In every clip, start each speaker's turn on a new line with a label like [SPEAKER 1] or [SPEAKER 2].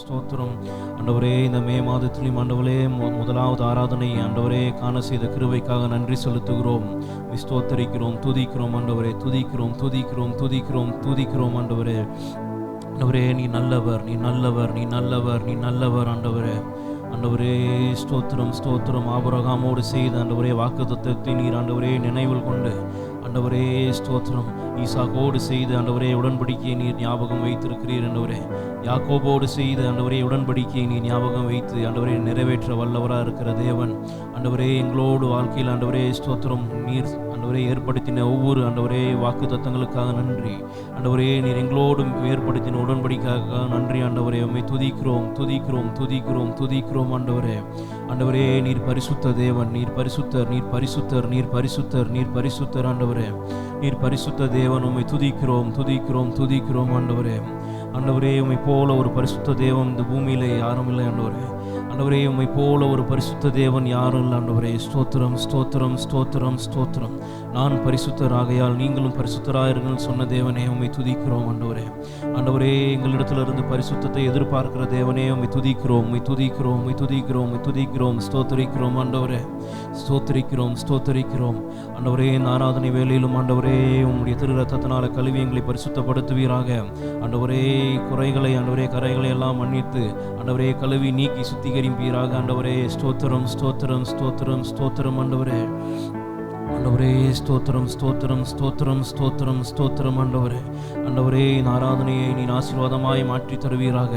[SPEAKER 1] ஸ்தோத்திரம். ஆண்டவரே, இந்த மே மாதத்திலும் ஆண்டவரே முதலாவது ஆராதனை ஆண்டவரே காண செய்த கிருபைக்காக நன்றி செலுத்துகிறோம். ஸ்தோத்தரிக்கிறோம், துதிக்கிறோம் ஆண்டவரே, துதிக்கிறோம் துதிக்கிறோம் துதிக்கிறோம் துதிக்கிறோம் ஆண்டவரே. ஆண்டவரே, நீ நல்லவர், நீ நல்லவர், நீ நல்லவர், நீ நல்லவர் ஆண்டவரே. ஆண்டவரே ஸ்தோத்திரம் ஸ்தோத்திரம். ஆபிரகாமோடு செய்த ஆண்டவரே வாக்குத்தத்தத்தை நீர் ஆண்டவரே நினைவில் கொண்டு ஆண்டவரே ஸ்தோத்திரம். ஈசாக்கோடு செய்து ஆண்டவரே உடன்படிக்கையை நீர் ஞாபகம் வைத்திருக்கிறீர் ஆண்டவரே. யாக்கோபோடு செய்து ஆண்டவரே உடன்படிக்கையை நீர் ஞாபகம் வைத்து ஆண்டவரே நிறைவேற்ற வல்லவராக இருக்கிற தேவன் ஆண்டவரே, எங்களோடு வாழ்க்கையில் ஆண்டவரே ஸ்தோத்திரம் நீர் ஆண்டவரே ஏற்படுத்தின ஒவ்வொரு ஆண்டவரே வாக்கு தத்தங்களுக்காக நன்றி ஆண்டவரே. நீர் எங்களோடு ஏற்படுத்தின உடன்படிக்கைக்காக நன்றி ஆண்டவரே. உம்மை துதிக்கிறோம் துதிக்கிறோம் துதிக்கிறோம் துதிக்கிறோம் ஆண்டவரே. ஆண்டவரே, நீர் பரிசுத்த தேவன், நீர் பரிசுத்தர், நீர் பரிசுத்தர், நீர் பரிசுத்தர், நீர் பரிசுத்தர் ஆண்டவரே. நீர் பரிசுத்த தேவன், உம்மை துதிக்கிறோம் துதிக்கிறோம் துதிக்கிறோம் ஆண்டவரே. ஆண்டவரே, உம்மை போல ஒரு பரிசுத்த தேவன் இந்த பூமியிலே யாரும் இல்லை ஆண்டவரே. ஆண்டவரே, உம்மை போல ஒரு பரிசுத்த தேவன் யாரும் இல்லை ஆண்டவரே. ஸ்தோத்திரம் ஸ்தோத்திரம் ஸ்தோத்திரம் ஸ்தோத்திரம். நான் பரிசுத்தர் ஆகையால் நீங்களும் பரிசுத்தராயிருங்கள் சொன்ன தேவனே, உம்மை துதிக்கிறோம் ஆண்டவரே. ஆண்டவரே, எங்களிடத்திலிருந்து பரிசுத்தத்தை எதிர்பார்க்கிற தேவனே, உம்மை துதிக்கிறோம், உம்மை துதிக்கிறோம், உம்மை துதிக்கிறோம், உம்மை துதிக்கிறோம், ஸ்தோத்தரிக்கிறோம் ஆண்டவரே. ஸ்தோத்தரிக்கிறோம் ஸ்தோத்தரிக்கிறோம் ஆண்டவரே. இந்த ஆராதனை வேளையிலும் ஆண்டவரே உம்முடைய திரு ரத்தத்தினால கழுவி எங்களை பரிசுத்தப்படுத்துவீராக ஆண்டவரே. குறைகளை ஆண்டவரே கரைகளை எல்லாம் மன்னித்து ஆண்டவரே கழுவி நீக்கி சுத்திகரிப்பீராக ஆண்டவரே. ஸ்தோத்திரம் ஸ்தோத்திரம் ஸ்தோத்திரம் ஸ்தோத்திரம் ஆண்டவரே. ஆண்டவரே ஸ்தோத்திரம் ஸ்தோத்திரம் ஸ்தோத்திரம் ஸ்தோத்திரம் ஸ்தோத்திரம் ஆண்டவரே. ஆண்டவரே, இந்த ஆராதனையை நீ ஆசீர்வாதமாய் மாற்றி தருவீராக.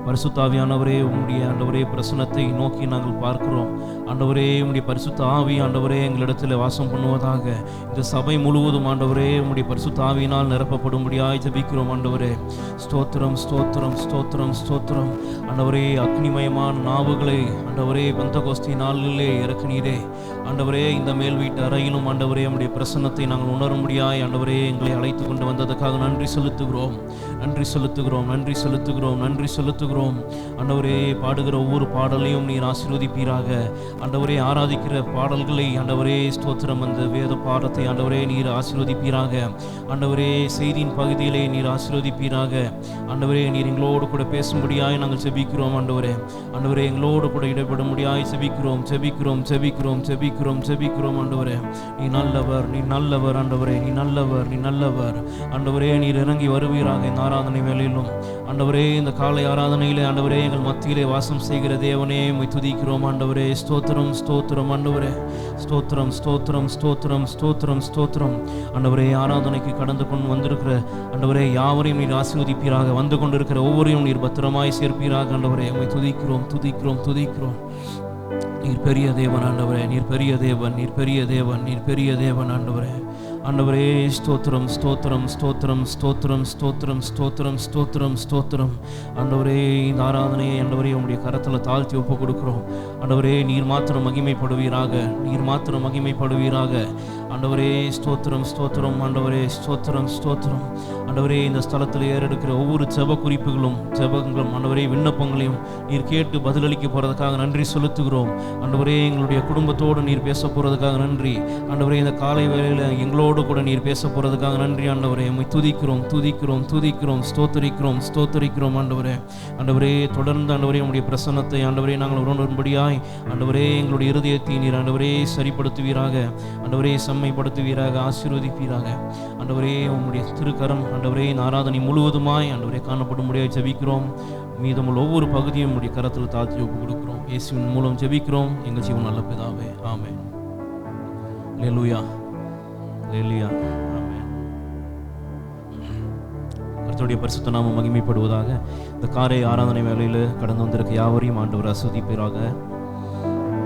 [SPEAKER 1] பரிசுத்த ஆவியானவரே, உம்முடைய ஆண்டவரே பிரசன்னத்தை நோக்கி நாங்கள் பார்க்கிறோம் ஆண்டவரே. உம்முடைய பரிசுத்த ஆவி ஆண்டவரே எங்களிடத்தில் வாசம் பண்ணுவதாக. இந்த சபை முழுவதும் ஆண்டவரே உம்முடைய பரிசுத்த ஆவியினால் நிரப்பப்படும்படியாய் ஜெபிக்கிறோம் ஆண்டவரே. ஸ்தோத்திரம் ஸ்தோத்திரம் ஸ்தோத்திரம் ஸ்தோத்திரம் ஆண்டவரே. அக்னிமயமான நாவுகளை ஆண்டவரே பெந்தகோஸ்தி நாளிலே இறக்குனீரே ஆண்டவரே. இந்த மேல் வீட்டு அறையிலும் ஆண்டவரே உம்முடைய பிரசன்னத்தை நாங்கள் உணரும்படியாய் ஆண்டவரே எங்களை அழைத்து கொண்டு வந்ததுக்காக நன்றி செலுத்துகிறோம், நன்றி செலுத்துகிறோம், நன்றி செலுத்துகிறோம், நன்றி செலுத்துகிறோம் ஆண்டவரே. பாடுகிற ஒவ்வொரு பாடலையும் நீர் ஆசீர்வதிப்பீராக ஆண்டவரே. ஆராதிக்கிற பாடல்களை ஆண்டவரே ஸ்தோத்திரம் அந்த வேத பாடத்தை ஆண்டவரே நீர் ஆசீர்வதிப்பீராக ஆண்டவரே. செய்தியின் பகுதியிலே நீர் ஆசீர்வதிப்பீராக ஆண்டவரே. நீர் எங்களோடு கூட பேசும்படியாய் நாங்கள் செபிக்கிறோம் ஆண்டவரே. ஆண்டவரே, எங்களோடு கூட இடைபடும்படியாய் செபிக்கிறோம் செபிக்கிறோம் செபிக்கிறோம் செபிக்கிறோம் செபிக்கிறோம் ஆண்டவரே. நீ நல்லவர், நீ நல்லவர் ஆண்டவரே, நீ நல்லவர், நீ நல்லவர் ஆண்டவரே. நீர் இறங்கி வருவீராக இந்த ஆராதனை வேளையிலும் ஆண்டவரே. இந்த காலை ஆராதனையிலே ஆண்டவரே எங்கள் மத்தியிலே வாசம் செய்கிற தேவனே உம்மை துதிக்கிறோம் ஆண்டவரே. ஸ்தோத்திரம் ஸ்தோத்திரம் ஆண்டவரே. ஸ்தோத்திரம் ஸ்தோத்திரம் ஸ்தோத்திரம் ஸ்தோத்திரம் ஸ்தோத்திரம் ஆண்டவரே. ஆராதனைக்கு கடந்து கொண்டு வந்திருக்கிற ஆண்டவரே யாவரையும் நீர் ஆசீர்வதிப்பீராக. வந்து கொண்டிருக்கிற ஒவ்வொருவரையும் நீர் பத்திரமாய் சேர்ப்பீராக ஆண்டவரே. உம்மை துதிக்கிறோம் துதிக்கிறோம் துதிக்கிறோம். நீர் பெரிய தேவன் ஆண்டவரே, நீர் பெரிய தேவன், நீர் பெரிய தேவன், நீர் பெரிய தேவன் ஆண்டவரே. ஆண்டவரே ஸ்தோத்திரம் ஸ்தோத்திரம் ஸ்தோத்திரம் ஸ்தோத்திரம் ஸ்தோத்திரம் ஸ்தோத்திரம் ஸ்தோத்திரம் ஸ்தோத்திரம் ஆண்டவரே. இந்த ஆராதனையை ஆண்டவரே உம்முடைய கரத்தில் தாழ்த்தி ஒப்பு கொடுக்கிறோம் ஆண்டவரே. நீர் மாத்திரம் மகிமைப்படுவீராக, நீர் மாத்திரம் மகிமைப்படுவீராக ஆண்டவரே. ஸ்தோத்திரம் ஸ்தோத்திரம் ஆண்டவரே. ஸ்தோத்திரம் ஸ்தோத்திரம் ஆண்டவரே. இந்த ஸ்தலத்தில் ஏறெடுக்கிற ஒவ்வொரு ஜெப குறிப்புகளும் ஜெபங்களும் ஆண்டவரே விண்ணப்பங்களையும் நீர் கேட்டு பதிலளிக்க போகிறதுக்காக நன்றி செலுத்துகிறோம் ஆண்டவரே. எங்களுடைய குடும்பத்தோடு நீர் பேச போகிறதுக்காக நன்றி ஆண்டவரே. இந்த காலை வேளையில் எங்களோடு கூட நீர் பேச போகிறதுக்காக நன்றி ஆண்டவரே. உம்மை துதிக்கிறோம் துதிக்கிறோம் துதிக்கிறோம் ஸ்தோத்தரிக்கிறோம் ஸ்தோத்தரிக்கிறோம் ஆண்டவரே. ஆண்டவரே, தொடர்ந்து ஆண்டவரே உம்முடைய பிரசன்னத்தை ஆண்டவரே நாங்கள் உணரும்படியாய் ஆண்டவரே எங்களுடைய இருதயத்தை நீர் ஆண்டவரே சரிப்படுத்துவீராக ஆண்டவரே, செம்மைப்படுத்துவீராக, ஆசீர்வதிப்பீராக ஆண்டவரே. உம்முடைய திருக்கரம் ஆண்டவரே இந்த ஆராதனை முழுவதுமாய் ஆண்டவரே காணப்படும்படியாய் ஜெபிக்கிறோம். மீதமுள்ள ஒவ்வொரு பகுதியும் உம்முடைய கரத்தில் தாழ்த்தி ஒப்பு கொடுக்கிறோம். இயேசுவின் மூலம் ஜெபிக்கிறோம் எங்கள் ஜீவன் நல்ல பிதாவே, ஆமென். அல்லேலூயா அல்லேலூயா ஆமென். கர்த்தருடைய பரிசுத்த நாமம் மகிமைப்படுவதாக. இந்த காலை ஆராதனை வேளையில் கடந்து வந்திருக்க யாவரையும் ஆண்டவர் ஆசீர்வதிப்பீராக.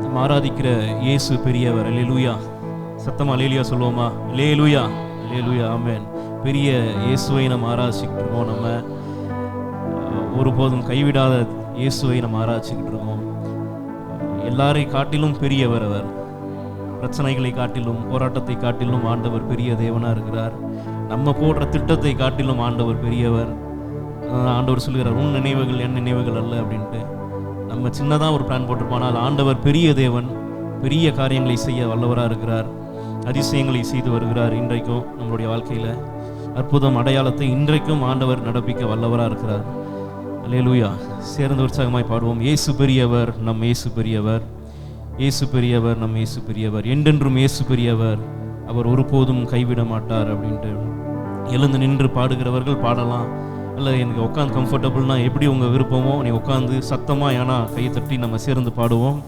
[SPEAKER 1] நம்ம ஆராதிக்கிற இயேசு பெரியவர். அல்லேலூயா. சத்தமா அல்லேலூயா சொல்லுவோமா? அல்லேலூயா அல்லேலூயா ஆமென். பெரிய இயேசுவை நம்ம ஆராதிச்சுக்கிட்டு இருக்கோம். நம்ம ஒருபோதும் கைவிடாத இயேசுவை நம்ம ஆராய்ச்சிக்கிட்டு இருக்கோம். எல்லாரை காட்டிலும் பெரியவர் அவர். பிரச்சனைகளை காட்டிலும் போராட்டத்தை காட்டிலும் ஆண்டவர் பெரிய தேவனாக இருக்கிறார். நம்ம போடுற திட்டத்தை காட்டிலும் ஆண்டவர் பெரியவர். ஆண்டவர் சொல்கிறார், உன் நினைவுகள் என் நினைவுகள் அல்ல அப்படின்ட்டு. நம்ம சின்னதாக ஒரு பிளான் போட்டிருப்பானால் ஆண்டவர் பெரிய தேவன், பெரிய காரியங்களை செய்ய வல்லவராக இருக்கிறார். அதிசயங்களை செய்து வருகிறார். இன்றைக்கும் நம்மளுடைய வாழ்க்கையில் அற்புதம் அடையாளத்தை இன்றைக்கும் ஆண்டவர் நடப்பிக்க வல்லவராக இருக்கிறார். அல்லேலூயா. சேர்ந்து உற்சாகமாய் பாடுவோம். இயேசு பெரியவர், நம் இயேசு பெரியவர். இயேசு பெரியவர், நம் இயேசு பெரியவர். என்றென்றும் இயேசு பெரியவர், அவர் ஒருபோதும் கைவிட மாட்டார் அப்படின்ட்டு எழுந்து நின்று பாடுகிறவர்கள் பாடலாம். இல்லை எனக்கு உட்காந்து கம்ஃபர்டபுள்னா எப்படி உங்கள் விருப்பமோ நீ உட்காந்து சத்தமாக ஏன்னா கையை தட்டி நம்ம சேர்ந்து பாடுவோம்.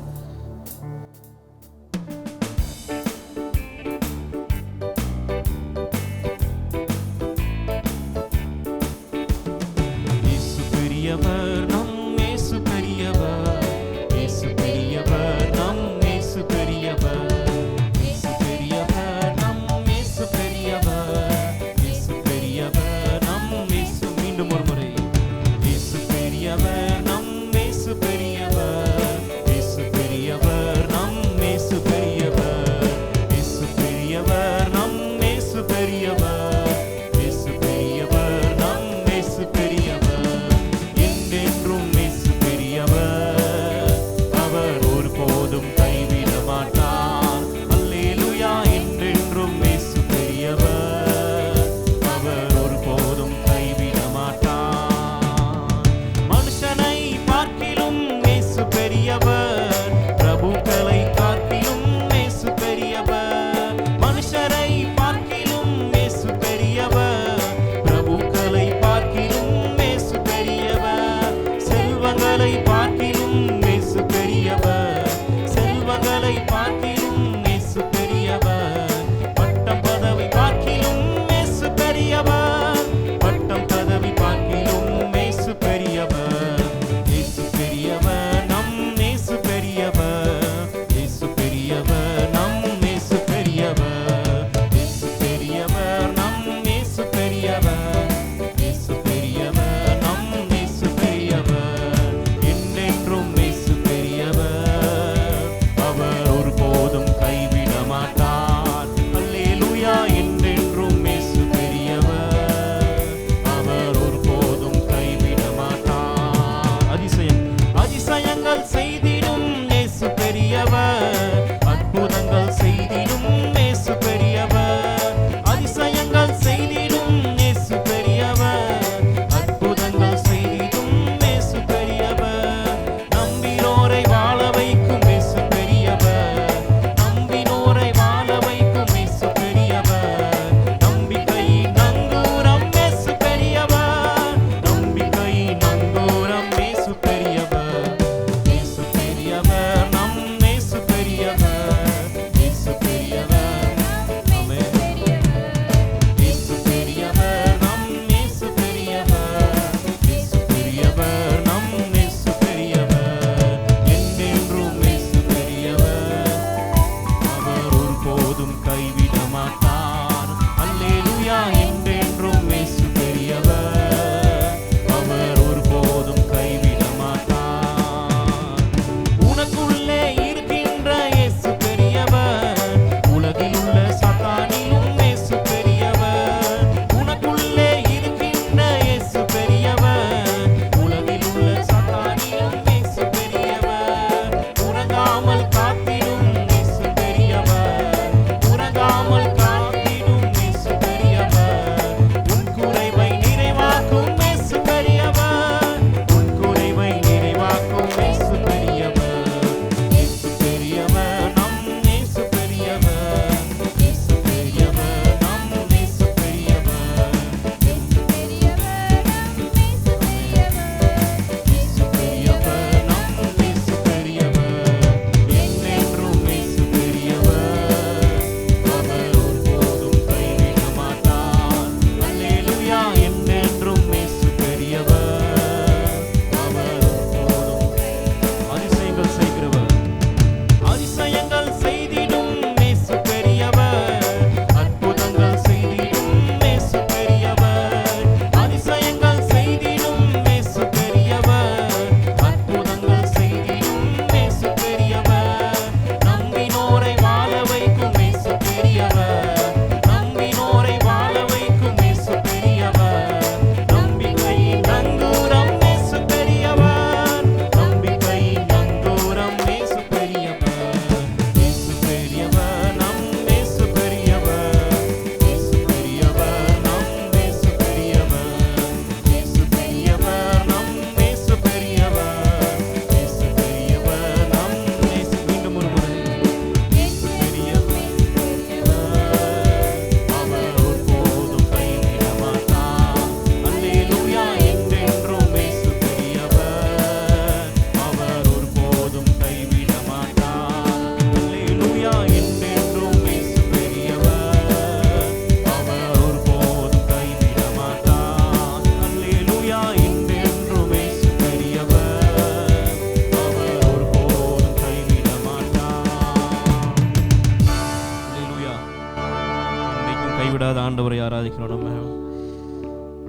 [SPEAKER 1] ஆராதிக்கிறோம். நம்ம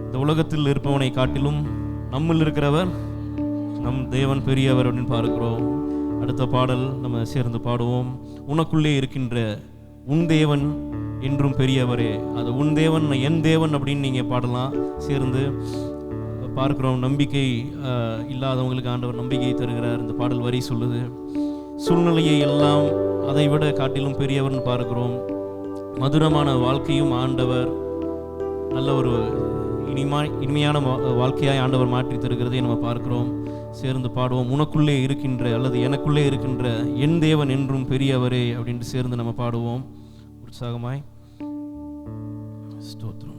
[SPEAKER 1] இந்த உலகத்தில் இருப்பவனை காட்டிலும் நம்மில் இருக்கிறவர் நம் தேவன் பெரியவர் அப்படின்னு பார்க்கிறோம். அடுத்த பாடல் நம்ம சேர்ந்து பாடுவோம். உனக்குள்ளே இருக்கின்ற உன் தேவன் என்றும் பெரியவரே. அது உன் தேவன் என் தேவன் அப்படின்னு நீங்கள் பாடலாம். சேர்ந்து பார்க்கிறோம். நம்பிக்கை இல்லாதவங்களுக்கு ஆண்டவர் நம்பிக்கையை தருகிறார். இந்த பாடல் வரி சொல்லுது, சூழ்நிலையை எல்லாம் அதை விட காட்டிலும் பெரியவர்னு பார்க்கிறோம். மதுரமான வாழ்க்கையும் ஆண்டவர் நல்ல ஒரு இனிமையான வாழ்க்கையாய் ஆண்டவர் மாற்றி தருகிறதை நம்ம பார்க்கிறோம். சேர்ந்து பாடுவோம். உனக்குள்ளே இருக்கின்ற அல்லது எனக்குள்ளே இருக்கின்ற என் தேவன் என்றும் பெரியவரே அப்படின்ட்டு சேர்ந்து நம்ம பாடுவோம் உற்சாகமாய். ஸ்தோத்திரம்.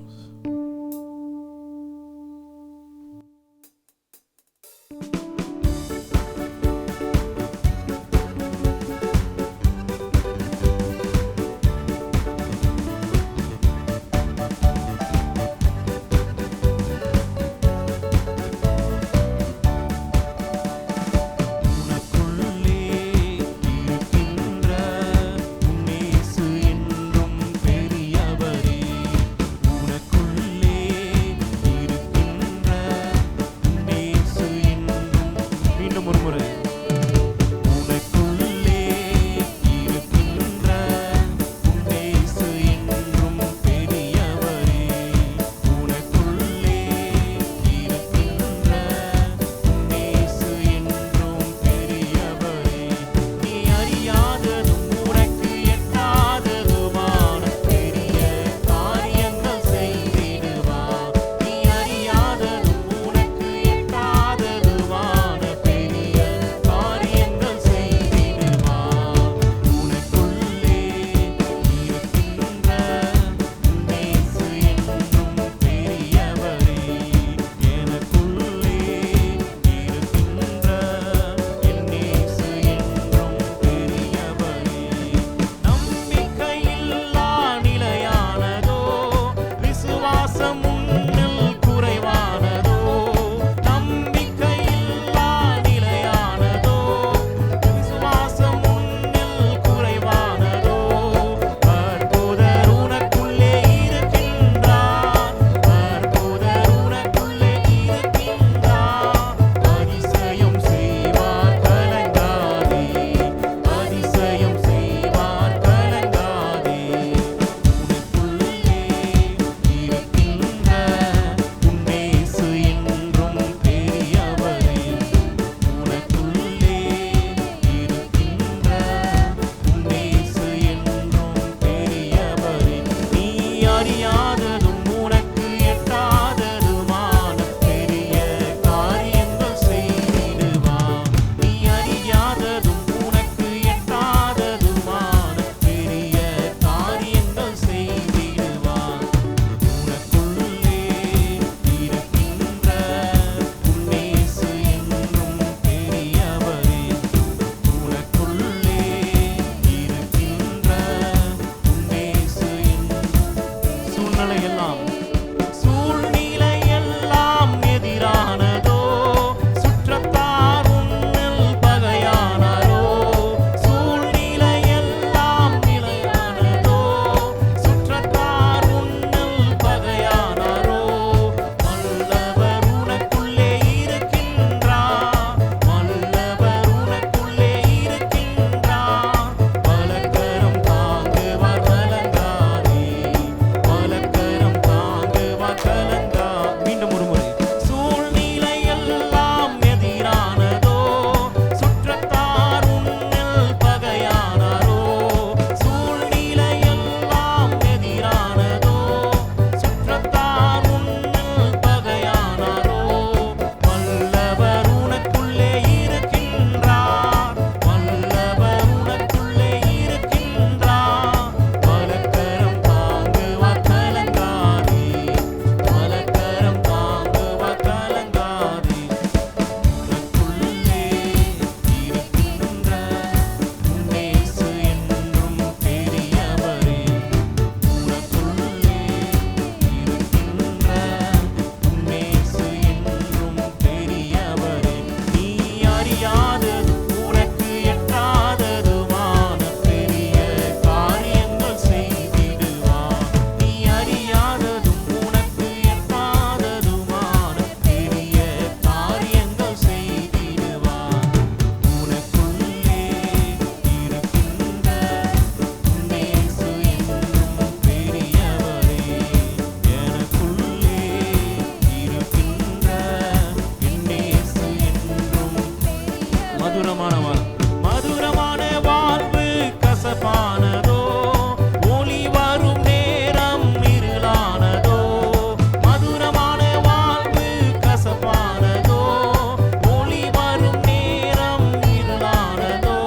[SPEAKER 1] மதுரமான வாழ்வு, மதுரமான வாழ்வு கசப்பானதோ, ஒளி வரும் நேரம் இருளானதோ. மதுரமான வாழ்வு கசப்பானதோ, ஒளி வரும் நேரம் இருளானதோ.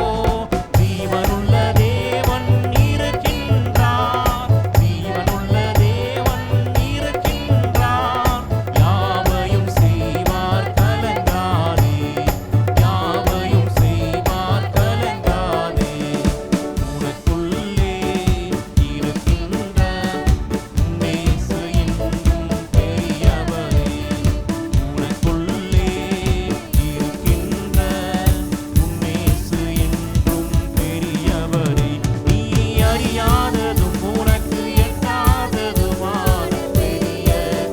[SPEAKER 1] ஜீவனுள்ள தேவன் இருக்கின்றார், ஜீவனுள்ள தேவன் இருக்கின்றார். யாவையும் செய்வார் கலங்காதே, யாவையும் செய்வார் கலங்காதே. உனக்குள்ளே இருக்கின்ற நேசு என்றும் பெரியவரே, உனக்குள்ளே இருக்கின்ற நேசு என்றும் பெரியவரே. நீ அறியாததும் உனக்கு எட்டாததுமான பெரிய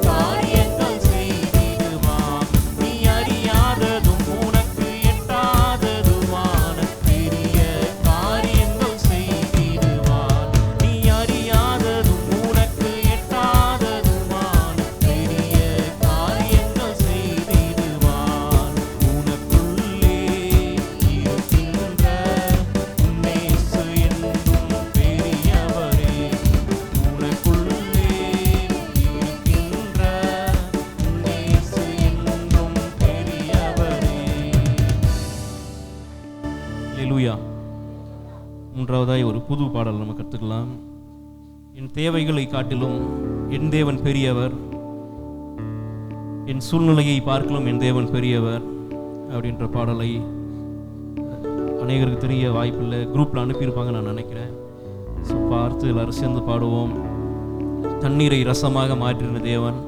[SPEAKER 1] காரியங்கள் செய்திடுவார். நீ அறியாததும் உனக்கு எட்டாததுமான பெரிய காரியங்கள் செய்திடுவார். நீ அறியாததும் உனக்கு எட்டாததுமான பெரிய காரியங்கள் செய்திடுவார். உனக்குள்ளே இருக்கின்ற நேசு என்றும் பெரியவரே, உனக்குள்ளே இருக்கின்ற நேசு என்றும் பெரியவரே. அல்லேலூயா. மூன்றாவதாய் ஒரு புது பாடல் நம்ம கற்றுக்கலாம். என் தேவைகளை காட்டிலும் என் தேவன் பெரியவர், என் சூழ்நிலையை பார்க்கலும் என் தேவன் பெரியவர் அப்படின்ற பாடலை அநேகருக்கு தெரிய வாய்ப்பில்லை. குரூப்பில் அனுப்பியிருப்பாங்க நான் நினைக்கிறேன். ஸோ பார்த்து எல்லாரும் சேர்ந்து பாடுவோம். தண்ணீரை ரசமாக மாற்றின தேவன்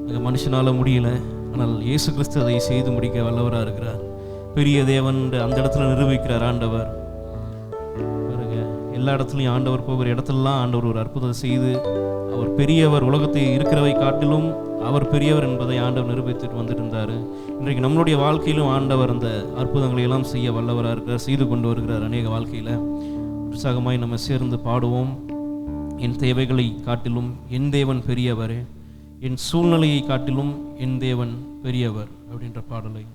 [SPEAKER 1] அங்கே மனுஷனால் முடியல, ஆனால் இயேசு கிறிஸ்து அதை செய்து முடிக்க வல்லவராக இருக்கிறார். பெரிய தேவன் அந்த இடத்துல நிரூபிக்கிறார் ஆண்டவர். பாருங்க, எல்லா இடத்துலையும் ஆண்டவர் போகிற இடத்துலலாம் ஆண்டவர் ஒரு அற்புதத்தை செய்து அவர் பெரியவர், உலகத்தை இருக்கிறவை காட்டிலும் அவர் பெரியவர் என்பதை ஆண்டவர் நிரூபித்துட்டு வந்துட்டு இருந்தார். இன்றைக்கு நம்மளுடைய வாழ்க்கையிலும் ஆண்டவர் அந்த அற்புதங்களை எல்லாம் செய்ய வல்லவராக இருக்கிறார், செய்து கொண்டு வருகிறார் அநேக வாழ்க்கையில். உற்சாகமாய் நம்ம சேர்ந்து பாடுவோம். என் தேவைகளை காட்டிலும் என் தேவன் பெரியவர், என் சூழ்நிலையை காட்டிலும் என் தேவன் பெரியவர் அப்படின்ற பாடலை.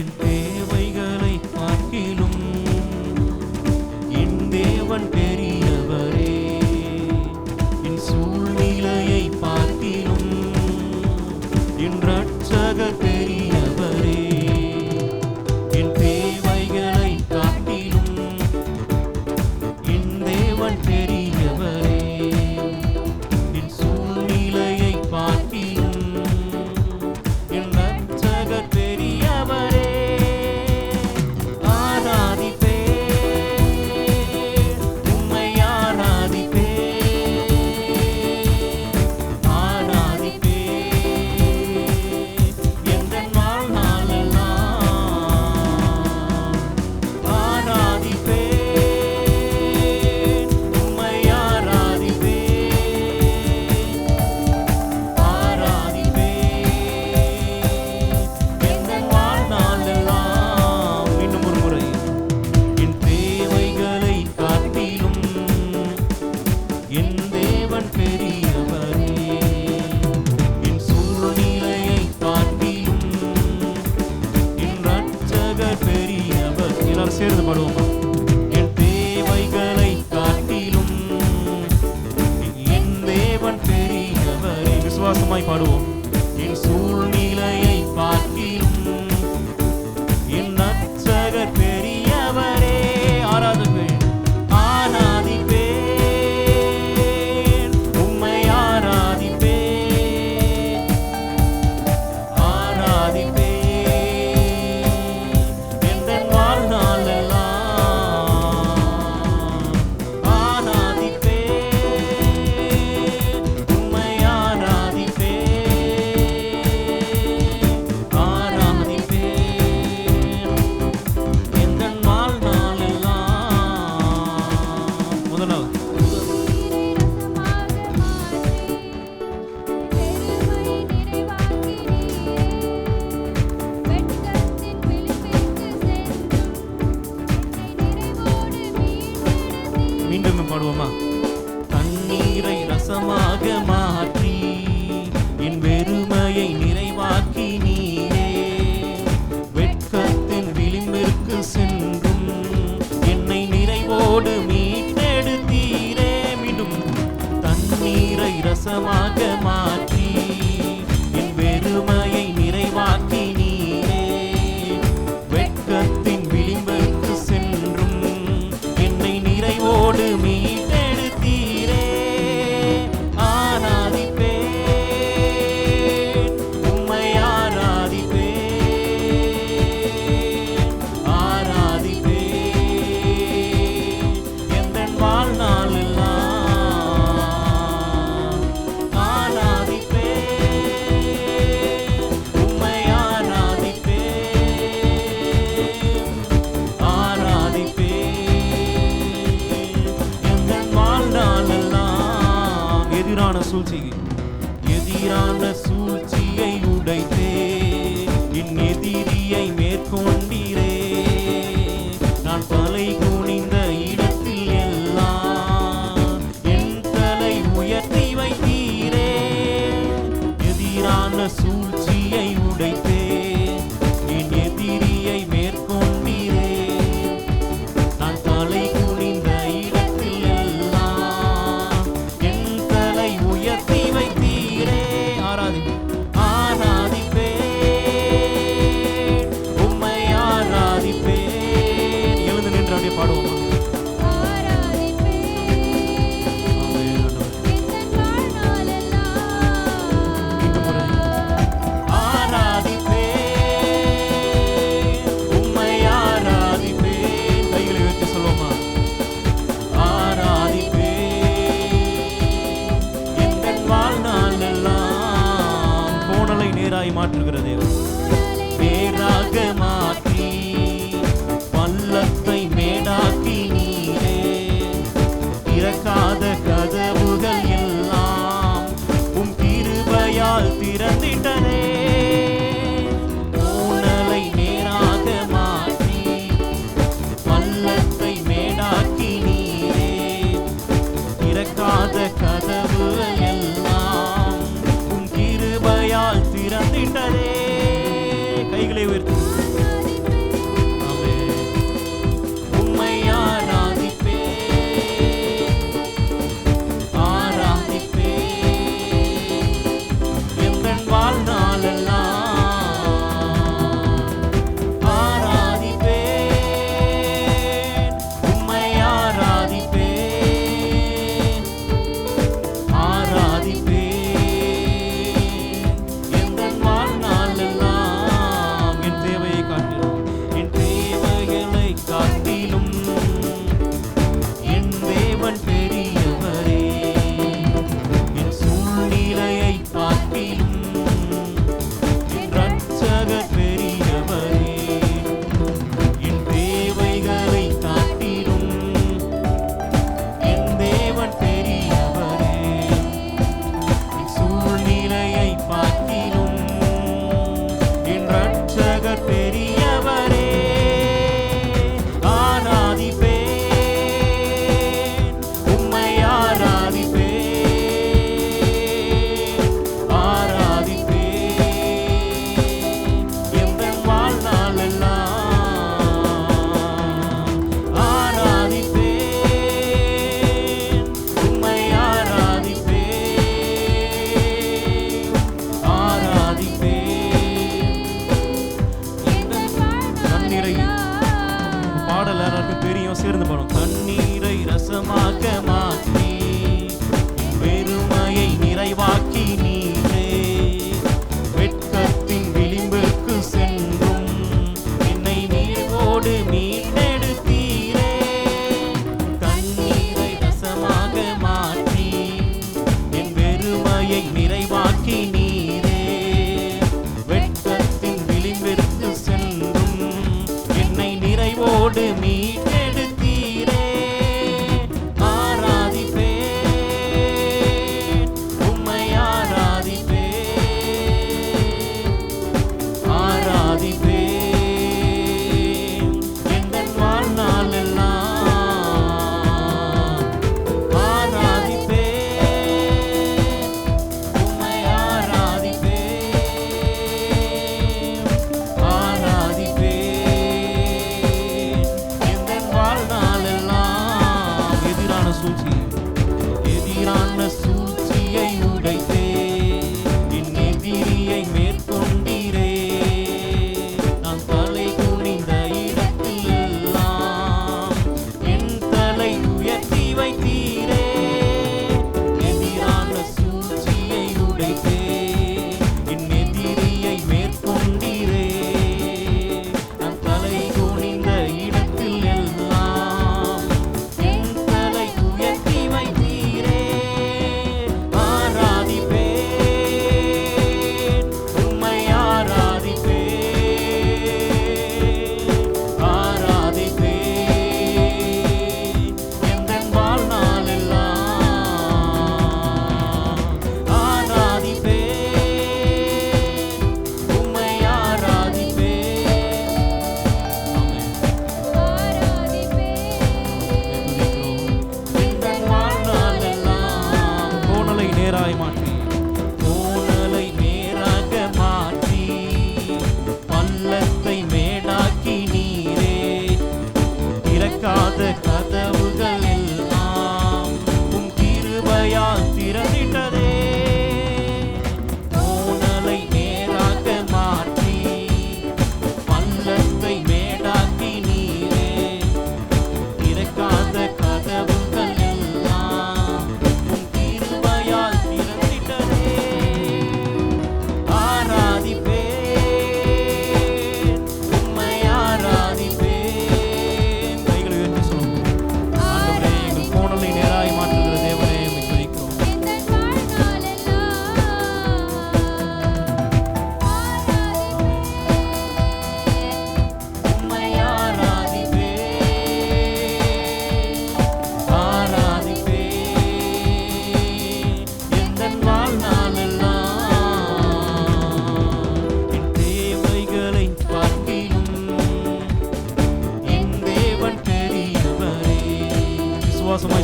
[SPEAKER 1] என் தேவைகளை பார்க்கிலும் என் தேவன் பெரியவரே, என் சூழ்நிலையை பார்க்கிலும் என் இரட்சகர் பெரியவரே. என் தேவைகளை காட்டிலும் என் தேவன் பெரியவரே, என் சூழ்நிலையை பார்க்கிலும் என் இரட்சகர் பெரியவரே. சேர்ந்து பாடுவோமா? என் தேவைகளை காட்டிலும் என் தேவன் பெரியவரே. விசுவாசமாய் பாடுவோம். என் சூழ்நிலையை பார்க்கிலும் என் இரட்சகர் பெரியவரே. ஆராதிப்பேன் ஆராதிப்பேன் உம்மை ஆராதிப்பேன் ஆராதிப்பேன் எந்த வாழ்நாளெல்லாம் மேடாய் மாற்றுகிற தேவன்.
[SPEAKER 2] மேடாக மாற்றி பள்ளத்தை மேடாக்கி நீரே, திறக்காத கதவுகள் எல்லாம் உம் கிருபையால் திறந்திட்டனே. ஊனலை நேராக மாற்றி பள்ளத்தை மேடாக்கி நீரே, திறக்காத கதவுகள் எல்லாம் உம் கிருபையால் திறந்திட்டனே. கைகளை உயர்த்தி உம்மை ஆராதிப்பே எங்கள் வாழ்நாளெல்லாம் ஆராதிப்பே, உம்மை ஆராதிப்பே எங்கள் வாழ்நாளெல்லாம். என் தேவையை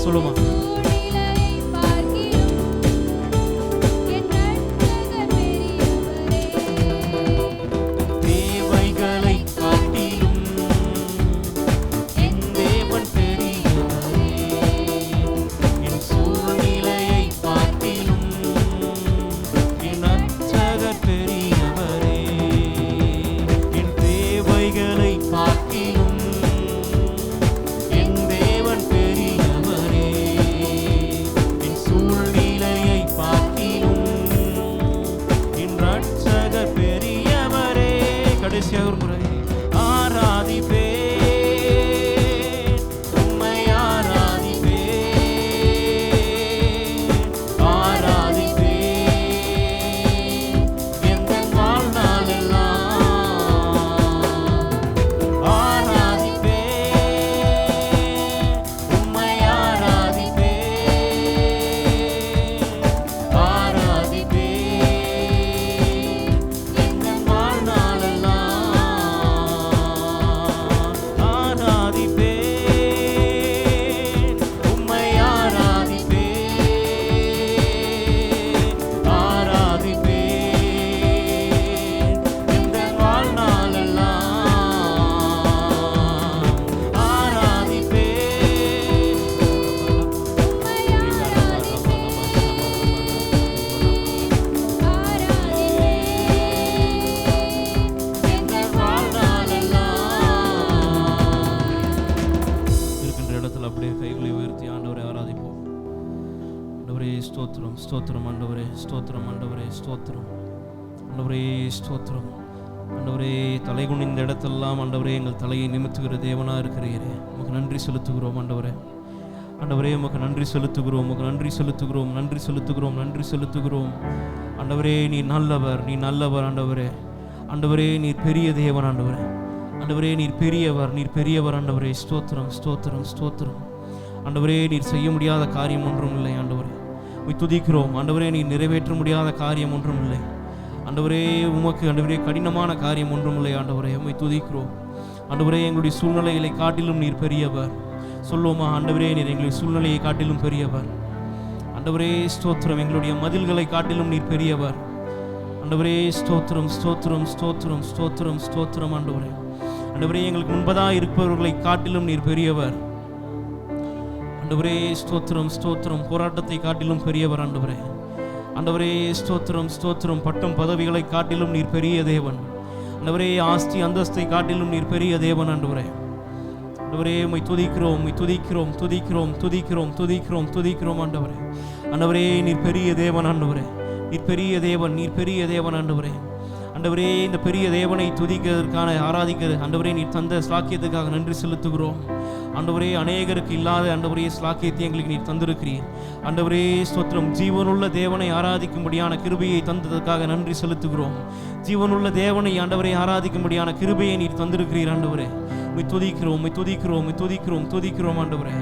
[SPEAKER 1] சொல்லுமா?
[SPEAKER 2] தேவைகளை காட்டிலும் என் தேவன் பெரியவரே. என் சூழ்நிலையை பார்த்திலும் என் இரட்சகர் பெரியவரே. என் தேவைகளை பார்த்திலும் என் தேவன் பெரியவரே. என் சூழ்நிலையை பார்த்திலும் என் இரட்சகர் பெரியவரே. கடைசியாக ஒரு முறை ஆராதிப்பேன், உம்மை ஆராதிப்பேன், ஆராதிப்பேன் எந்தன் வாழ்நாளெல்லாம். ஆராதிப்பேன், உம்மை ஆராதிப்பேன், ஆராதிப்பேன் எந்தன் வாழ்நாளெல்லாம். ஆராதிப்பேன், உம்மை ஆராதிப்பேன், ஆராதிப்பேன் எந்தன் வாழ்நாளெல்லாம். ஆராதிப்பேன், எந்தன் வாழ்நாளெல்லாம்.
[SPEAKER 1] இருக்கின்ற இடத்துல அப்படியே கைகளை உயர்த்தி ஆண்டவரை ஆராதிப்போம். ஆண்டவரே ஸ்தோத்திரம், ஸ்தோத்திரம் ஆண்டவரே, ஸ்தோத்திரம் ஆண்டவரே, ஸ்தோத்திரம் ஆண்டவரே, ஸ்தோத்திரம் ஆண்டவரே. தலை குனிந்த இடத்தெல்லாம் ஆண்டவரே எங்கள் தலையை நிமித்துகிற தேவனாக இருக்கிறீரே, உமக்கு நன்றி செலுத்துகிறோம் ஆண்டவரே. ஆண்டவரே உமக்கு நன்றி செலுத்துகிறோம், உமக்கு நன்றி செலுத்துகிறோம், நன்றி செலுத்துகிறோம், நன்றி செலுத்துகிறோம். ஆண்டவரே நீர் நல்லவர், நீ நல்லவர் ஆண்டவரே. ஆண்டவரே நீர் பெரிய தேவன் ஆண்டவரே. ஆண்டவரே நீர் பெரியவர், நீர் பெரியவர் ஆண்டவரே. ஸ்தோத்திரம், ஸ்தோத்திரம், ஸ்தோத்திரம் ஆண்டவரே. நீர் செய்ய முடியாத காரியம் ஒன்றும் இல்லை ஆண்டவரே. உம்மை துதிக்கிறோம் ஆண்டவரே. நீர் நிறைவேற்ற முடியாத காரியம் ஒன்றும் இல்லை ஆண்டவரே. உமக்கு ஆண்டவரே கடினமான காரியம் ஒன்றும் இல்லை ஆண்டவரே. உம்மை துதிக்கிறோம் ஆண்டவரே. எங்களுடைய சூழ்நிலைகளை காட்டிலும் நீர் பெரியவர். சொல்லுவோமா? ஆண்டவரே நீர் எங்களுடைய சூழ்நிலையை காட்டிலும் பெரியவர் ஆண்டவரே. ஸ்தோத்திரம். எங்களுடைய மதில்களை காட்டிலும் நீர் பெரியவர் ஆண்டவரே. ஸ்தோத்திரம், ஸ்தோத்திரம், ஸ்தோத்திரம், ஸ்தோத்திரம், ஸ்தோத்திரம் ஆண்டவரே. ஆண்டவரே எங்களுக்கு முன்பதாக இருப்பவர்களை காட்டிலும் நீர் பெரியவர் ஆண்டவரே. ஸ்தோத்திரம், ஸ்தோத்திரம். போராட்டத்தை காட்டிலும் பெரியவர் ஆண்டவரே. ஆண்டவரே ஸ்தோத்திரம், ஸ்தோத்திரம். பட்டம் பதவிகளை காட்டிலும் நீர் பெரிய தேவன் ஆண்டவரே. ஆஸ்தி அந்தஸ்தை காட்டிலும் நீர் பெரிய தேவன் ஆண்டவரே. ஆண்டவரே உம்மை துதிக்கிறோம், உம்மை துதிக்கிறோம், துதிக்கிறோம், துதிக்கிறோம், துதிக்கிறோம், துதிக்கிறோம் ஆண்டவரே. ஆண்டவரே நீர் பெரிய தேவன் ஆண்டவரே. நீர் பெரிய தேவன், நீர் பெரிய தேவன் ஆண்டவரே. ஆண்டவரே இந்த பெரிய தேவனை துதிக்கிறதற்கான ஆராதிக்கிற ஆண்டவரே நீர் தந்த ஸ்லாக்கியத்துக்காக நன்றி செலுத்துகிறோம் ஆண்டவரே. அநேகருக்கு இல்லாத ஆண்டவரே ஸ்லாக்கியத்தை எங்களுக்கு நீர் தந்திருக்கிறீர் ஆண்டவரே. ஸ்தோத்திரம். ஜீவனுள்ள தேவனை ஆராதிக்கும்படியான கிருபையை தந்ததற்காக நன்றி செலுத்துகிறோம். ஜீவனுள்ள தேவனை ஆண்டவரை ஆராதிக்கும்படியான கிருபையை நீர் தந்திருக்கிறீர் ஆண்டவரே. உம்மை துதிக்கிறோம், உம்மை துதிக்கிறோம், உம்மை துதிக்கிறோம், துதிக்கிறோம் ஆண்டவரே.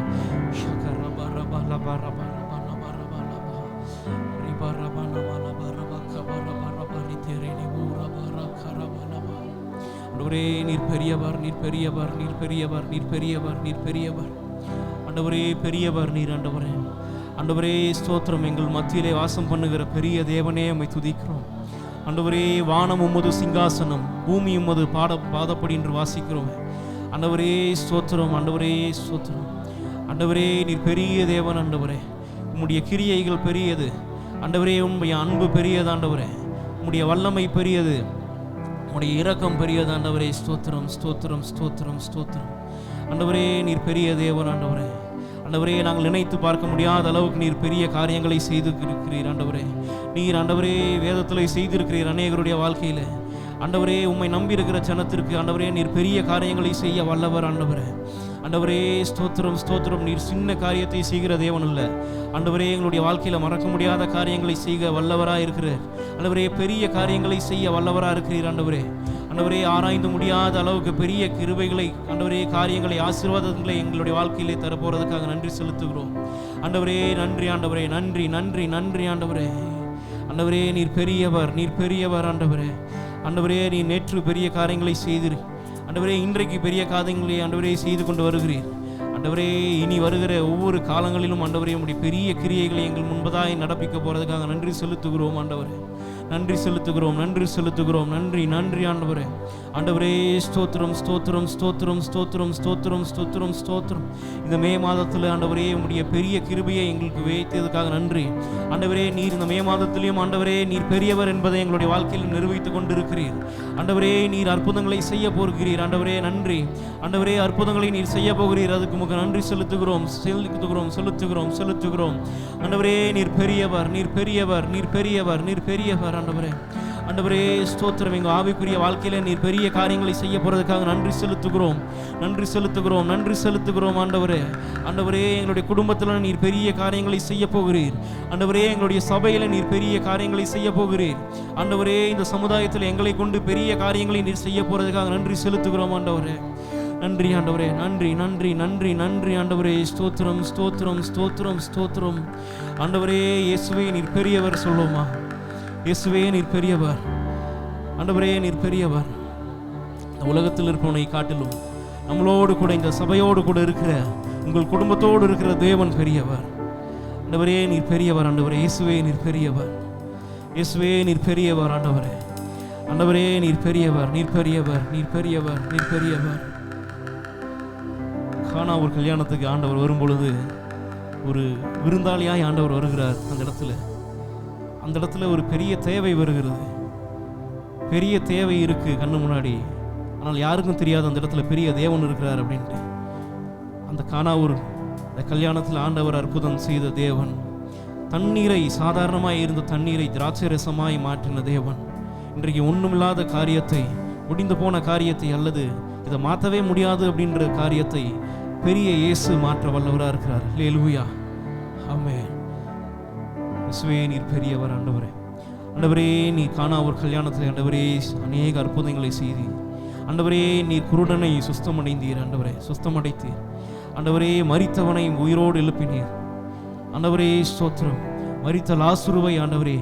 [SPEAKER 1] ஆண்டவரே நீர் பெரியவர், நீர் பெரியவர், நீர் பெரியவர், நீர் பெரியவர், நீர் பெரியவர் ஆண்டவரே. பெரியவர் நீர் ஆண்டவரே. ஆண்டவரே ஸ்தோத்திரம். எங்கள் மத்தியிலே வாசம் பண்ணுகிற பெரிய தேவனே உம்மை துதிக்கிறோம் ஆண்டவரே. வானம் உமது சிங்காசனம், பூமி உமது பாதப்படி என்று வாசிக்கிறோம் ஆண்டவரே. ஸ்தோத்திரம் ஆண்டவரே, ஸ்தோத்திரம் ஆண்டவரே. நீர் பெரிய தேவன் ஆண்டவரே. உம்முடைய கிரியைகள் பெரியது ஆண்டவரே. உம்முடைய அன்பு பெரியது ஆண்டவரே. உம்முடைய வல்லமை பெரியது, உம்முடைய இரக்கம் பெரியது ஆண்டவரே. ஸ்தோத்திரம், ஸ்தோத்திரம், ஸ்தோத்திரம், ஸ்தோத்திரம் ஆண்டவரே. நீர் பெரிய தேவன் ஆண்டவரே. ஆண்டவரே நாங்கள் நினைத்து பார்க்க முடியாத அளவுக்கு நீர் பெரிய காரியங்களை செய்திருக்கிறீர் ஆண்டவரே. நீர் ஆண்டவரே வேதத்தில் செய்திருக்கிறீர் அநேகருடைய வாழ்க்கையில் ஆண்டவரே. உம்மை நம்பி இருக்கிற ஜனத்திற்கு ஆண்டவரே நீர் பெரிய காரியங்களை செய்ய வல்லவர் ஆண்டவரே. ஆண்டவரே ஸ்தோத்திரம், ஸ்தோத்திரம். நீர் சின்ன காரியத்தை செய்கிற தேவன் அல்ல ஆண்டவரே. எங்களுடைய வாழ்க்கையில் மறக்க முடியாத காரியங்களை செய்ய வல்லவராக இருக்கிறார் ஆண்டவரே. பெரிய காரியங்களை செய்ய வல்லவராக இருக்கிறீர் ஆண்டவரே. ஆண்டவரே ஆராய்ந்து முடியாத அளவுக்கு பெரிய கிருபைகளை ஆண்டவரே, காரியங்களை, ஆசீர்வாதங்களை எங்களுடைய வாழ்க்கையிலே தரப்போறதுக்காக நன்றி செலுத்துகிறோம் ஆண்டவரே. நன்றி ஆண்டவரே, நன்றி, நன்றி, நன்றி ஆண்டவரே. ஆண்டவரே நீர் பெரியவர், நீர் பெரியவர் ஆண்டவரே. ஆண்டவரே நீர் நேற்று பெரிய காரியங்களை செய்தீர் ஆண்டவரே. இன்றைக்கு பெரிய காரியங்களை ஆண்டவரே செய்து கொண்டு வருகிறீர் ஆண்டவரே, இனி வருகிற ஒவ்வொரு காலங்களிலும் ஆண்டவரே உம்முடைய பெரிய கிரியைகளை எங்கள் முன்பதாய் நடப்பிக்க போறதுக்காக நன்றி செலுத்துகிறோம் ஆண்டவரே. நன்றி செலுத்துகிறோம், நன்றி செலுத்துகிறோம். நன்றி நன்றி ஆண்டவரே. ஆண்டவரே, ஸ்தோத்திரம் ஸ்தோத்திரம் ஸ்தோத்திரம் ஸ்தோத்திரம் ஸ்தோத்திரம் ஸ்தோத்திரம் ஸ்தோத்திரம். இந்த மே மாதத்தில் ஆண்டவரே உம்முடைய பெரிய கிருபையை எங்களுக்கு வைத்ததுக்காக நன்றி ஆண்டவரே. நீர் இந்த மே மாதத்திலையும் ஆண்டவரே நீர் பெரியவர் என்பதை எங்களுடைய வாழ்க்கையில் நிரூபித்துக் கொண்டிருக்கிறீர் ஆண்டவரே. நீர் அற்புதங்களை செய்ய போகிறீர் ஆண்டவரே. நன்றி ஆண்டவரே, அற்புதங்களை நீர் செய்ய போகிறீர். அதுக்கு முக நன்றி செலுத்துகிறோம் செலுத்துகிறோம் செலுத்துகிறோம் செலுத்துகிறோம் ஆண்டவரே. நீர் பெரியவர், நீர் பெரியவர், நீர் பெரியவர், நீர் பெரியவர் ஆண்டவரே. ஆண்டவரே ஸ்தோத்திரம். எங்கள் ஆவிக்குரிய வாழ்க்கையில நீர் பெரிய காரியங்களை செய்ய போறதுக்காக நன்றி செலுத்துகிறோம், நன்றி செலுத்துகிறோம், நன்றி செலுத்துகிறோம் ஆண்டவரே. ஆண்டவரே, எங்களுடைய குடும்பத்தில் நீர் பெரிய காரியங்களை செய்ய போகிறீர் ஆண்டவரே. எங்களுடைய சபையில நீர் பெரிய காரியங்களை செய்ய போகிறீர் ஆண்டவரே. இந்த சமுதாயத்தில் எங்களை கொண்டு பெரிய காரியங்களை நீர் செய்ய போறதுக்காக நன்றி செலுத்துகிறோம் ஆண்டவரே. நன்றி ஆண்டவரே, நன்றி நன்றி நன்றி நன்றி ஆண்டவரே. ஸ்தோத்திரம் ஸ்தோத்திரம் ஸ்தோத்திரம் ஸ்தோத்திரம் ஆண்டவரே. இயேசுவே நீர் பெரியவர் சொல்லுமா? இயேசுவே நீர் பெரியவர் ஆண்டவரே, நீர் பெரியவர். இந்த உலகத்தில் இருப்பவனை காட்டிலும் நம்மளோடு கூட இந்த சபையோடு கூட இருக்கிற உங்கள் குடும்பத்தோடு இருக்கிற தேவன் பெரியவர் ஆண்டவரே. நீர் பெரியவர் ஆண்டவரே. இயேசுவே நீர் பெரியவர், இயேசுவே நீர் பெரியவர் ஆண்டவரே. ஆண்டவரே நீர் பெரியவர், நீர் பெரியவர், நீர் பெரியவர், நீர் பெரியவர். கானா ஒரு கல்யாணத்துக்கு ஆண்டவர் வரும்பொழுது ஒரு விருந்தாளியாய் ஆண்டவர் வருகிறார். அந்த இடத்துல ஒரு பெரிய தேவை வருகிறது. பெரிய தேவை இருக்கு கண்ணு முன்னாடி. ஆனால் யாருக்கும் தெரியாது அந்த இடத்துல பெரிய தேவன் இருக்கிறார் அப்படின்ட்டு. அந்த கானாவூர் இந்த கல்யாணத்தில் ஆண்டவர் அற்புதம் செய்த தேவன். தண்ணீரை, சாதாரணமாய் இருந்த தண்ணீரை திராட்சை ரசமாய் மாற்றின தேவன். இன்றைக்கு ஒன்றுமில்லாத காரியத்தை, முடிந்து போன காரியத்தை, அல்லது இதை மாற்றவே முடியாது அப்படின்ற காரியத்தை பெரிய இயேசு மாற்ற வல்லவராக இருக்கிறார். அல்லேலூயா, ஆமென். இயேசுவே நீர் பெரியவர் ஆண்டவரே. ஆண்டவரே, நீர் காணா ஒரு கல்யாணத்தில் ஆண்டவரே அநேக அற்புதங்களை செய்தீர் ஆண்டவரே. நீர் குருடனை சுஸ்தமடைந்தீர் ஆண்டவரே, சுஸ்தமடைத்தீர் ஆண்டவரே. மரித்தவனை உயிரோடு எழுப்பினீர் ஆண்டவரே. ஸ்தோத்திரம். மரித்த லாசருவை ஆண்டவரே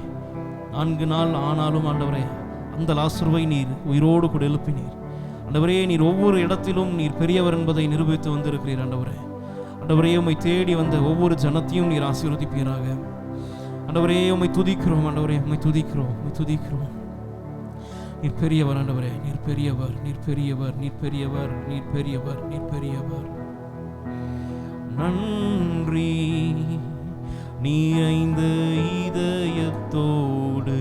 [SPEAKER 1] 4 நாள் ஆனாலும் ஆண்டவரே அந்த லாசருவை நீர் உயிரோடு கூட எழுப்பினீர் ஆண்டவரே. நீர் ஒவ்வொரு இடத்திலும் நீர் பெரியவர் என்பதை நிரூபித்து வந்திருக்கிறீர் ஆண்டவரே. ஆண்டவரே, உம்மை தேடி வந்த ஒவ்வொரு ஜனத்தையும் நீர் ஆசீர்வதிப்பீராக ஆண்டவரே. உம்மை துதிக்கிறோம் ஆண்டவரே, உம்மை துதிக்கிறோம், உம்மை துதிக்கிறோம். நீர் பெரியவர் ஆண்டவரே, நீர் பெரியவர், நீர் பெரியவர், நீர் பெரியவர், நீர் பெரியவர், நீர் பெரியவர். நன்றி நிறைந்த இதயத்தோடு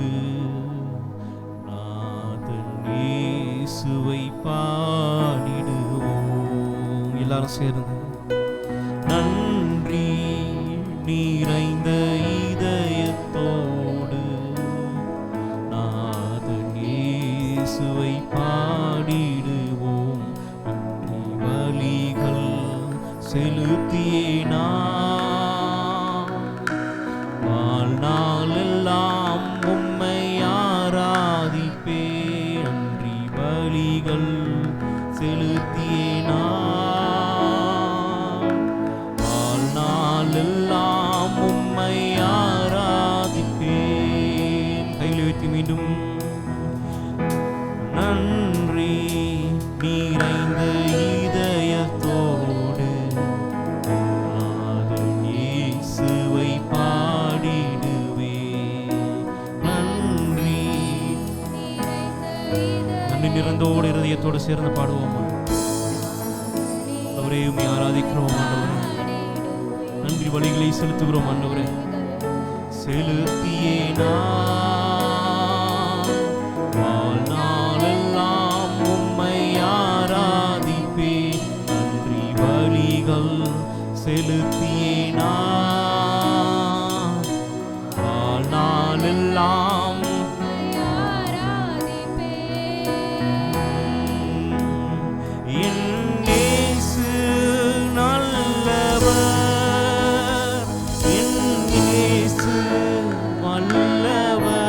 [SPEAKER 1] நாதன் இயேசுவை பாடிடுவோம். எல்லாரும் சேர்ந்து நன்றி நிறைந்த இதயத்தோடு நாதன் இயேசுவை பாடிடுவோம். நன்றி பலிகள் செலுத்தியே நான் வாழ்நாளெல்லாம் உம்மை ஆராதிப்பேன். நன்றி பலிகள் செலுத்தியே நான் வாழ்நாளெல்லாம் உம்மை ஆராதிப்பேன். கையில் வைத்து மீண்டும் நன்றி நிறைந்த இதயத்தோடு நாதன் இயேசுவை பாடிடுவேன். நன்றி நன்றி நிறைந்தோடு இதயத்தோடு சேர்ந்து பாடுவோமா? ஆண்டவரே, உம்மை ஆராதிக்கிறோம் ஆண்டவரே. நன்றி வழிகளை செலுத்துகிறோம் ஆண்டவரே. செலுத்தியே நான் வாழ்நாளெல்லாம் உம்மை ஆராதிப்பேன். நன்றி வழிகள் செலுத்தியே நான் வாழ்நாளெல்லாம் என் இயேசு நல்லவர், என் இயேசு வல்லவர்.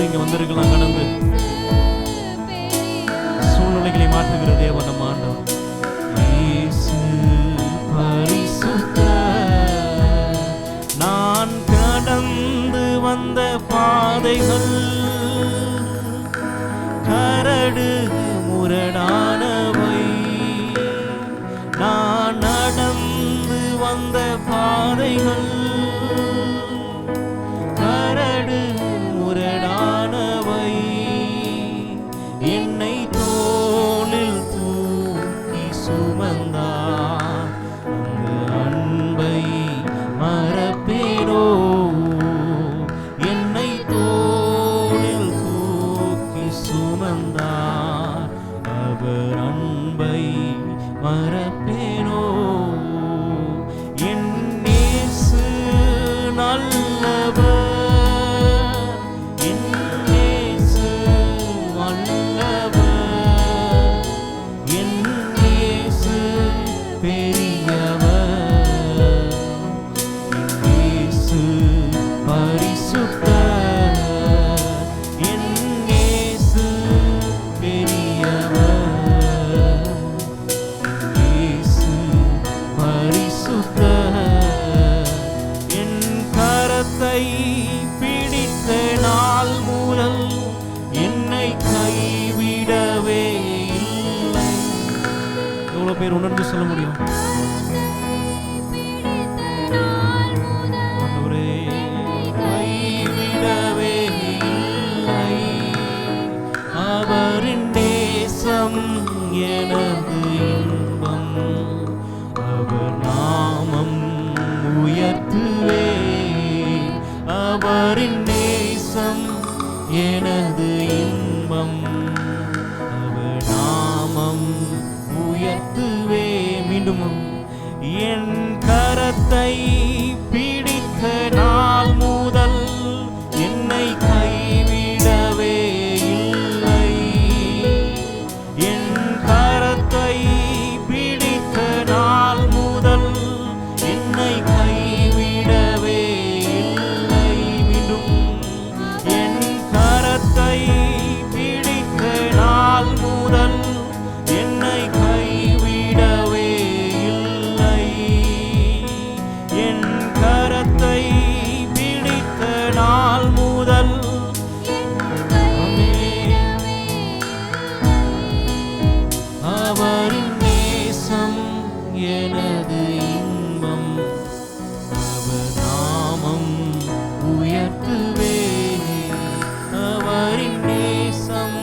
[SPEAKER 1] இங்க வந்திருக்கலாம். கடந்து சூழ்நிலைகளை மாற்றுகிற தேவன் நம்ம ஆண்டவர். இயேசு பரிசுத்தர். நான் கடந்து வந்த பாதைகள் கரடு முரடானவை. நான் நடந்து வந்த பாதைகள் கரடு முரடானவை. என்னை தோளில் தூக்கி சுமந்தார். அந்த அன்பை மறப்பேனோ. என்னை தோளில் தூக்கி சுமந்தார். அவர் அன்பை மறப்பேனோ. என் இயேசு நல்லவர். என் இயேசு வல்லவர். என் இயேசு பெரியவர். என் இயேசு பரிசுத்தர். என் இயேசு பெரியவர். இயேசு பரிசுத்தர். என் கரத்தை பிடித்த நாள் முதல் என்னை கைவிடவே இல்லை. எவ்வளவு பேர் உணர்ந்து சொல்ல முடியும்? ஆண்டவரே, கைவிடவே இல்லை. அவரின் நேசம் எனது இன்பம். அவர் நாமம் உயர்த்துவே. அவரின் நேசம் எனது இன்பம். அவர் நாமம் உயர்த்துவே. மீண்டும் என் கரத்தை பிடித்த நாள் முதல் என்னை கைவிடவே இல்லை. என் கரத்தை பிடித்த நாள் முதல் என்னை கைவிடவே இல்லை. மீண்டும் என் கரத்தை பிடித்த நாள் முதல் என்னை கைவிடவே இல்லை. என் கரத்தை பிடித்த நாள் முதல் அவரின் நேசம் எனது இன்பம். அவர் நாமம் உயர்த்துவே. அவரின் நேசம்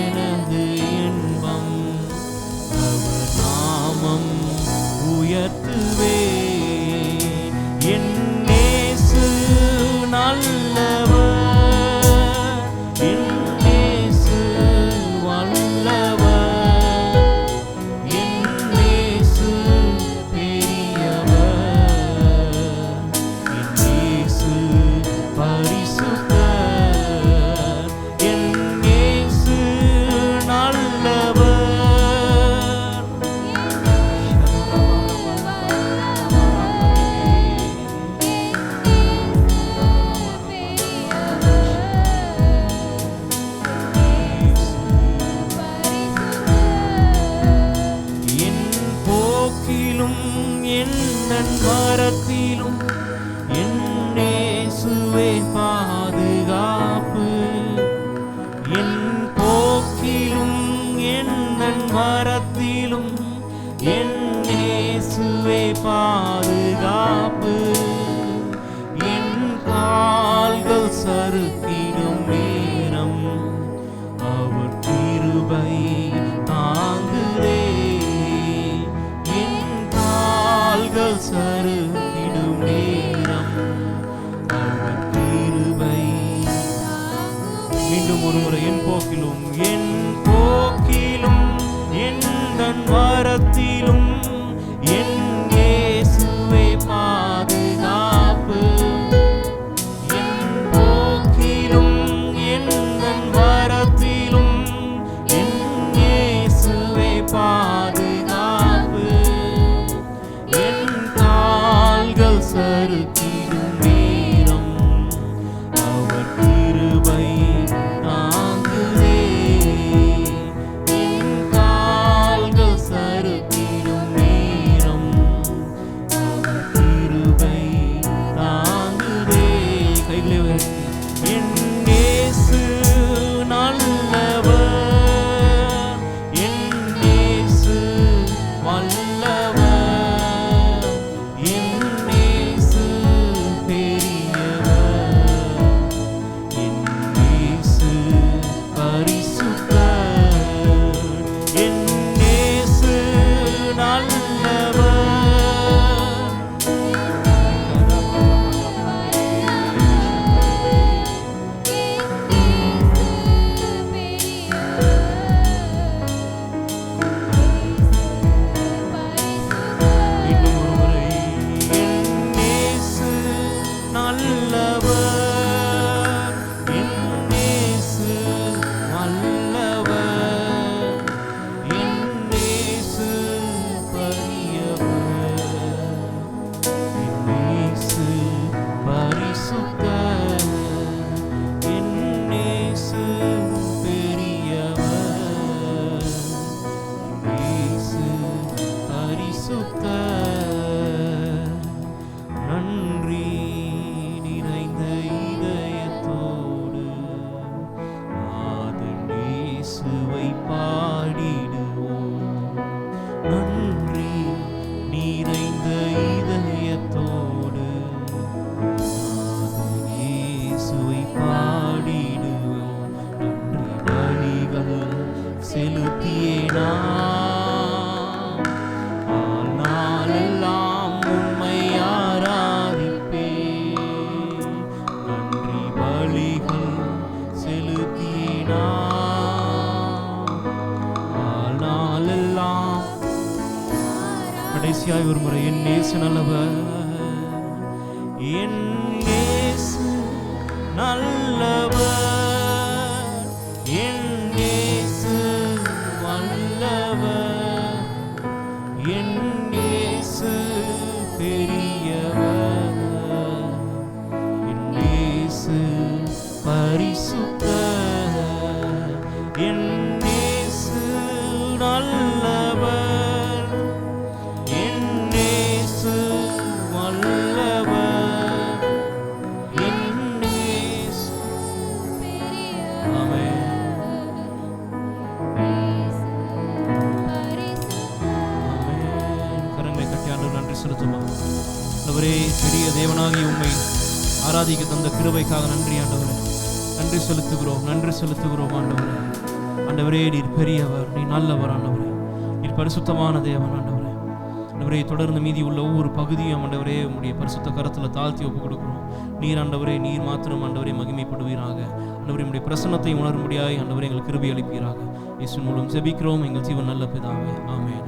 [SPEAKER 1] எனது இன்பம். அவர் நாமம் உயர்த்துவே. என் இயேசு நல்லவர். என் இயேசு வல்லவர். என் இயேசு பெரியவர். என் இயேசு பரிசுத்தர். என் இயேசு நல்லவர். என் போக்கிலும் என் மரத்திலும் என் இயேசுவே பாதுகாப்பு. என் போக்கிலும் என் மரத்திலும் என் இயேசுவே பாதுகாப்பு. என் கால்கள் சறுக்கிடும் நேரம் அவர் கிருபை தாங்குதே. என் கால்கள் சறுக்கிடும் நேரம் அவர் கிருபை. மீண்டும் ஒரு முறை என் போக்கிலும் என் போக்கிலும் என் மரத்திலும் என் இயேசுவே பாதுகாப்பு. என் போக்கிலும் என் மரத்திலும் என் இயேசுவே பாதுகாப்பு. என் கால்கள் சறுக்கிடும் நேரம் அவர் கிருபை செலுத்தியே நான் நாளெல்லாம் உம்மை ஆராதிப்பேன். நன்றி பலிகள் செலுத்தியே நான் நாளெல்லாம். கடைசியாய் ஒரு முறை, என் இயேசு நல்லவர், என் இயேசு நல்லவர், என் இயேசு வல்லவர், என் இயேசு பெரியவர், என் இயேசு பரிசுத்தர், என் இயேசு நல்லவர், என் இயேசு வல்லவர், என் இயேசு. ஆமென். கரங்களை கட்டி ஆண்டவருக்கு நன்றி செலுத்துமா. ஆண்டவரே, பெரிய தேவனாகிய உம்மை ஆராதிக்க தந்த கிருபைக்காக நன்றி ஆண்டவரே. நன்றி செலுத்துகிறோம், நன்றி செலுத்துகிறோம் ஆண்டவரே. ஆண்டவரே, நீர் பெரியவர், நீ நல்லவர் ஆண்டவரே, நீர் பரிசுத்தமான தேவன் ஆண்டவரே. ஆண்டவரே, தொடர்ந்து மீதி உள்ள ஒவ்வொரு பகுதியும் ஆண்டவரே உம்முடைய பரிசுத்த கரத்தில் தாழ்த்தி ஒப்பு கொடுக்கிறோம். நீர் ஆண்டவரே, நீர் மாத்திரம் ஆண்டவரே மகிமைப்படுவீராக. ஆண்டவரே, உம்முடைய பிரசன்னத்தை உணரும்படியாய் ஆண்டவரே எங்களுக்கு கிருபை அளிப்பீராக. இயேசுவின் மூலம் ஜெபிக்கிறோம் எங்கள் ஜீவன் நல்ல பிதாவே. ஆமென்.